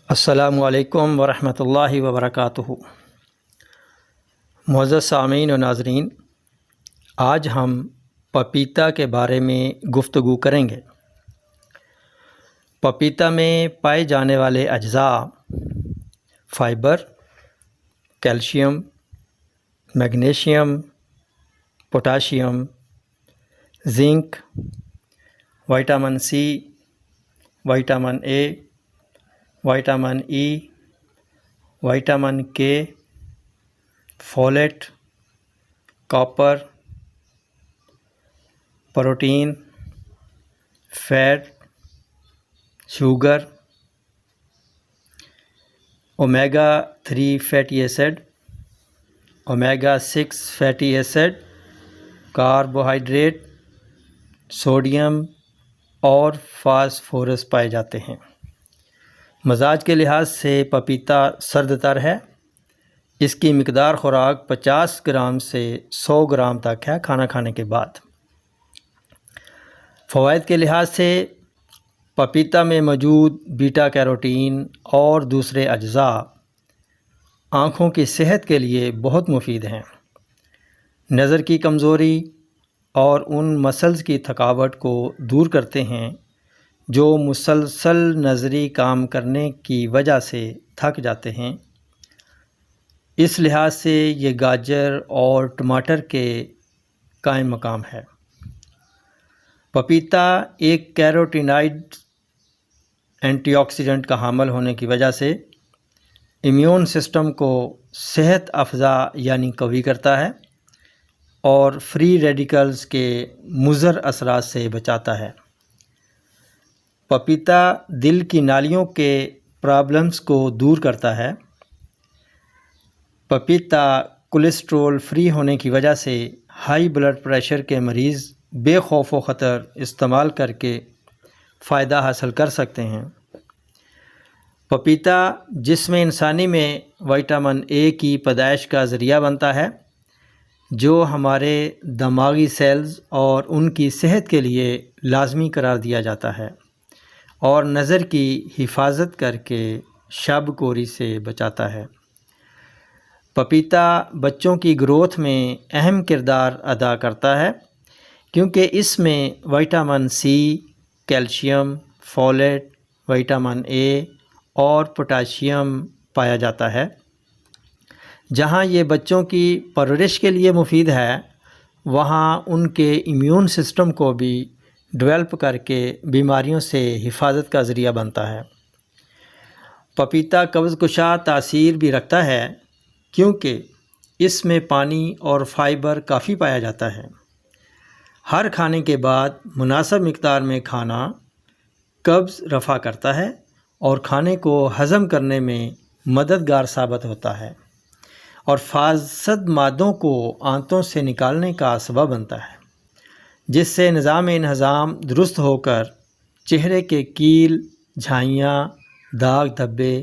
السلام علیکم ورحمۃ اللہ وبرکاتہ۔ معزز سامعین و ناظرین، آج ہم پپیتا کے بارے میں گفتگو کریں گے۔ پپیتا میں پائے جانے والے اجزاء fibre, calcium, magnesium, potassium, zinc, vitamin C, vitamin A, vitamin E, vitamin K, folate, copper, protein, fat, sugar, omega 3 fatty acid, omega 6 fatty acid, carbohydrate, sodium اور فاسفورس پائے جاتے ہیں۔ مزاج کے لحاظ سے پپیتا سرد تر ہے۔ اس کی مقدار خوراک 50 گرام سے 100 گرام تک ہے کھانا کھانے کے بعد۔ فوائد کے لحاظ سے پپیتا میں موجود بیٹا کیروٹین اور دوسرے اجزاء آنکھوں کی صحت کے لیے بہت مفید ہیں۔ نظر کی کمزوری اور ان مسلز کی تھکاوٹ کو دور کرتے ہیں جو مسلسل نظری کام کرنے کی وجہ سے تھک جاتے ہیں۔ اس لحاظ سے یہ گاجر اور ٹماٹر کے قائم مقام ہے۔ پپیتا ایک کیروٹینائڈ اینٹی آکسیڈنٹ کا حامل ہونے کی وجہ سے امیون سسٹم کو صحت افزا یعنی قوی کرتا ہے اور فری ریڈیکلز کے مضر اثرات سے بچاتا ہے۔ پپیتا دل کی نالیوں کے پرابلمز کو دور کرتا ہے۔ پپیتا کولیسٹرول فری ہونے کی وجہ سے ہائی بلڈ پریشر کے مریض بے خوف و خطر استعمال کر کے فائدہ حاصل کر سکتے ہیں۔ پپیتا جسم انسانی میں وٹامن اے کی پیدائش کا ذریعہ بنتا ہے، جو ہمارے دماغی سیلز اور ان کی صحت کے لیے لازمی قرار دیا جاتا ہے اور نظر کی حفاظت کر کے شب کوری سے بچاتا ہے۔ پپیتا بچوں کی گروتھ میں اہم کردار ادا کرتا ہے کیونکہ اس میں vitamin C, calcium, folate, vitamin A اور پوٹاشیم پایا جاتا ہے۔ جہاں یہ بچوں کی پرورش کے لیے مفید ہے، وہاں ان کے امیون سسٹم کو بھی ڈیولپ کر کے بیماریوں سے حفاظت کا ذریعہ بنتا ہے۔ پپیتا قبض کشا تاثیر بھی رکھتا ہے کیونکہ اس میں پانی اور فائبر کافی پایا جاتا ہے۔ ہر کھانے کے بعد مناسب مقدار میں کھانا قبض رفع کرتا ہے اور کھانے کو ہضم کرنے میں مددگار ثابت ہوتا ہے اور فاسد مادوں کو آنتوں سے نکالنے کا سبب بنتا ہے، جس سے نظام انہضام درست ہو کر چہرے کے کیل، جھائیاں، داغ دھبے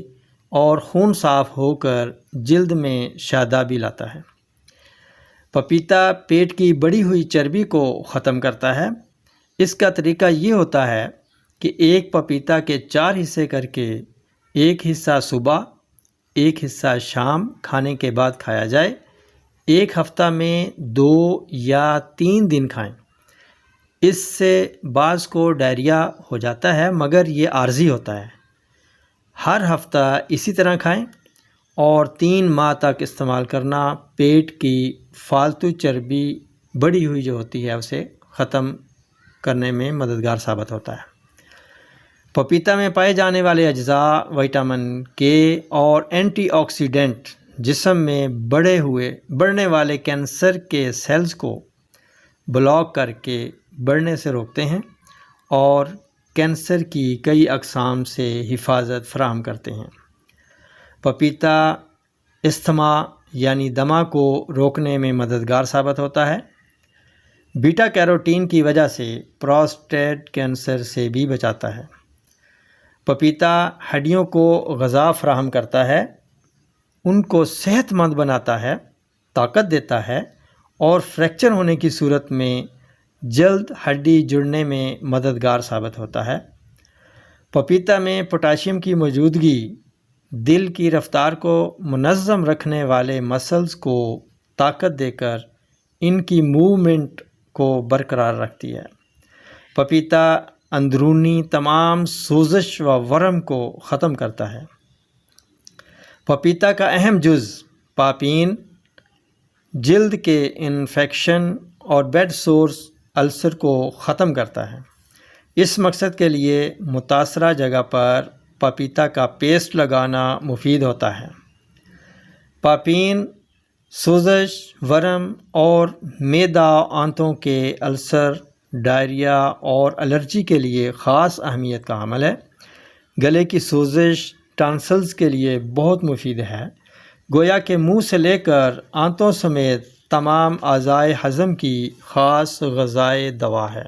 اور خون صاف ہو کر جلد میں شادابی لاتا ہے۔ پپیتا پیٹ کی بڑھی ہوئی چربی کو ختم کرتا ہے۔ اس کا طریقہ یہ ہوتا ہے کہ ایک پپیتا کے 4 حصے کر کے ایک حصہ صبح، ایک حصہ شام کھانے کے بعد کھایا جائے۔ ایک ہفتہ میں 2 یا 3 دن کھائیں۔ اس سے بعض کو ڈائریا ہو جاتا ہے مگر یہ عارضی ہوتا ہے۔ ہر ہفتہ اسی طرح کھائیں اور 3 ماہ تک استعمال کرنا پیٹ کی فالتو چربی بڑھی ہوئی جو ہوتی ہے اسے ختم کرنے میں مددگار ثابت ہوتا ہے۔ پپیتا میں پائے جانے والے اجزاء وٹامن کے اور اینٹی آکسیڈنٹ جسم میں بڑھنے والے کینسر کے سیلز کو بلاک کر کے بڑھنے سے روکتے ہیں اور کینسر کی کئی اقسام سے حفاظت فراہم کرتے ہیں۔ پپیتا استھما یعنی دمہ کو روکنے میں مددگار ثابت ہوتا ہے۔ بیٹا کیروٹین کی وجہ سے پروسٹیٹ کینسر سے بھی بچاتا ہے۔ پپیتا ہڈیوں کو غذا فراہم کرتا ہے، ان کو صحت مند بناتا ہے، طاقت دیتا ہے اور فریکچر ہونے کی صورت میں جلد ہڈی جڑنے میں مددگار ثابت ہوتا ہے۔ پپیتا میں پوٹاشیم کی موجودگی دل کی رفتار کو منظم رکھنے والے مسلز کو طاقت دے کر ان کی موومنٹ کو برقرار رکھتی ہے۔ پپیتا اندرونی تمام سوزش و ورم کو ختم کرتا ہے۔ پپیتا کا اہم جز پاپین جلد کے انفیکشن اور بیڈ سورس السر کو ختم کرتا ہے۔ اس مقصد کے لیے متاثرہ جگہ پر پپیتا کا پیسٹ لگانا مفید ہوتا ہے۔ پاپین سوزش، ورم اور معدہ آنتوں کے السر، ڈائریا اور الرجی کے لیے خاص اہمیت کا حامل ہے۔ گلے کی سوزش ٹانسلز کے لیے بہت مفید ہے، گویا کہ منہ سے لے کر آنتوں سمیت تمام اعضائے ہضم کی خاص غذائی دوا ہے۔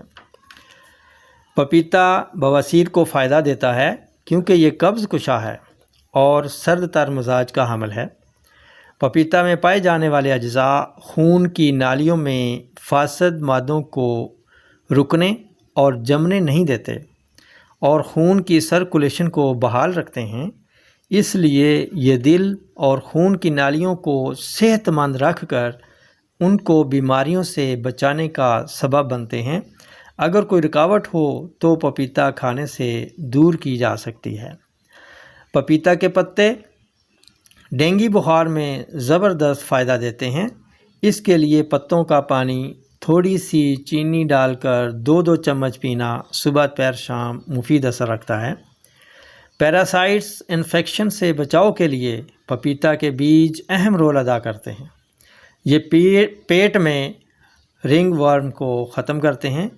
پپیتا بواسیر کو فائدہ دیتا ہے کیونکہ یہ قبض کشا ہے اور سرد تر مزاج کا حامل ہے۔ پپیتا میں پائے جانے والے اجزاء خون کی نالیوں میں فاسد مادوں کو رکنے اور جمنے نہیں دیتے اور خون کی سرکولیشن کو بحال رکھتے ہیں، اس لیے یہ دل اور خون کی نالیوں کو صحت مند رکھ کر ان کو بیماریوں سے بچانے کا سبب بنتے ہیں۔ اگر کوئی رکاوٹ ہو تو پپیتا کھانے سے دور کی جا سکتی ہے۔ پپیتا کے پتے ڈینگی بخار میں زبردست فائدہ دیتے ہیں۔ اس کے لیے پتوں کا پانی تھوڑی سی چینی ڈال کر 2 چمچ پینا صبح دوپہر شام مفید اثر رکھتا ہے۔ پیراسائٹس انفیکشن سے بچاؤ کے لیے پپیتا کے بیج اہم رول ادا کرتے ہیں۔ یہ پیٹ میں رنگ ورم کو ختم کرتے ہیں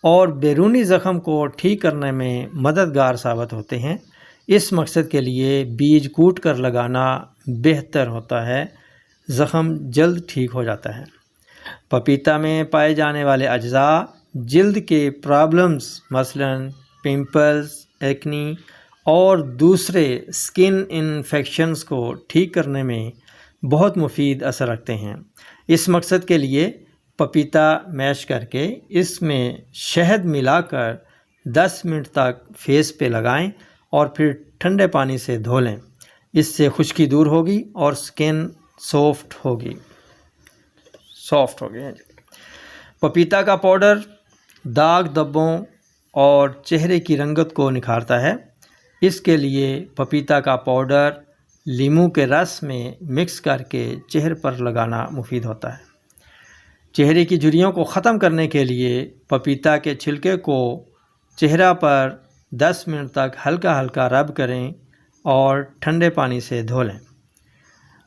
اور بیرونی زخم کو ٹھیک کرنے میں مددگار ثابت ہوتے ہیں۔ اس مقصد کے لیے بیج کوٹ کر لگانا بہتر ہوتا ہے، زخم جلد ٹھیک ہو جاتا ہے۔ پپیتا میں پائے جانے والے اجزاء جلد کے پرابلمز مثلاً پمپلز، ایکنی اور دوسرے سکن انفیکشنز کو ٹھیک کرنے میں بہت مفید اثر رکھتے ہیں۔ اس مقصد کے لیے پپیتا میش کر کے اس میں شہد ملا کر 10 منٹ تک فیس پہ لگائیں اور پھر ٹھنڈے پانی سے دھو لیں۔ اس سے خشکی دور ہوگی اور سکن سافٹ ہوگی۔ پپیتا کا پاؤڈر داغ دھبوں اور چہرے کی رنگت کو نکھارتا ہے۔ اس کے لیے پپیتا کا پاؤڈر لیموں کے رس میں مکس کر کے چہرے پر لگانا مفید ہوتا ہے۔ چہرے کی جھریوں کو ختم کرنے کے لیے پپیتا کے چھلکے کو چہرہ پر 10 منٹ تک ہلکا ہلکا رب کریں اور ٹھنڈے پانی سے دھو لیں۔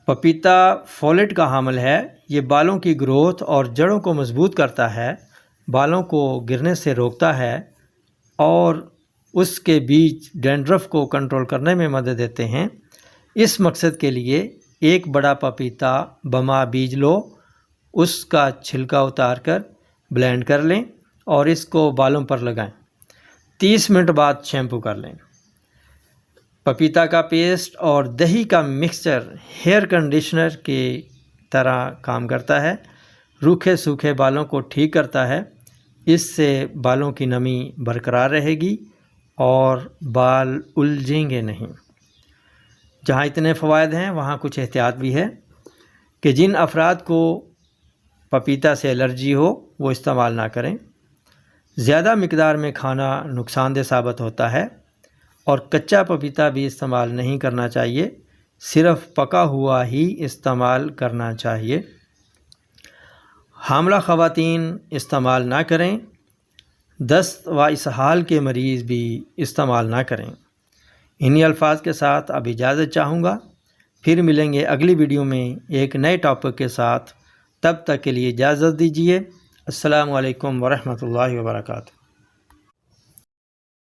پپیتا فولیٹ کا حامل ہے، یہ بالوں کی گروتھ اور جڑوں کو مضبوط کرتا ہے، بالوں کو گرنے سے روکتا ہے اور اس کے بیج ڈینڈرف کو کنٹرول کرنے میں مدد دیتے ہیں۔ اس مقصد کے لیے ایک بڑا پپیتا بما بیج لو، اس کا چھلکا اتار کر بلینڈ کر لیں اور اس کو بالوں پر لگائیں۔ 30 منٹ بعد شیمپو کر لیں۔ پپیتا کا پیسٹ اور دہی کا مکسچر ہیئر کنڈیشنر کی طرح کام کرتا ہے، روکھے سوکھے بالوں کو ٹھیک کرتا ہے۔ اس سے بالوں کی نمی برقرار رہے گی اور بال الجھیں گے نہیں۔ جہاں اتنے فوائد ہیں وہاں کچھ احتیاط بھی ہے کہ جن افراد کو پپیتا سے الرجی ہو وہ استعمال نہ کریں۔ زیادہ مقدار میں کھانا نقصان دہ ثابت ہوتا ہے اور کچا پپیتا بھی استعمال نہیں کرنا چاہیے، صرف پکا ہوا ہی استعمال کرنا چاہیے۔ حاملہ خواتین استعمال نہ کریں، دست و اسہال کے مریض بھی استعمال نہ کریں۔ انہی الفاظ کے ساتھ اب اجازت چاہوں گا، پھر ملیں گے اگلی ویڈیو میں ایک نئے ٹاپک کے ساتھ۔ تب تک کے لیے اجازت دیجیے۔ السلام علیکم ورحمۃ اللہ وبرکاتہ۔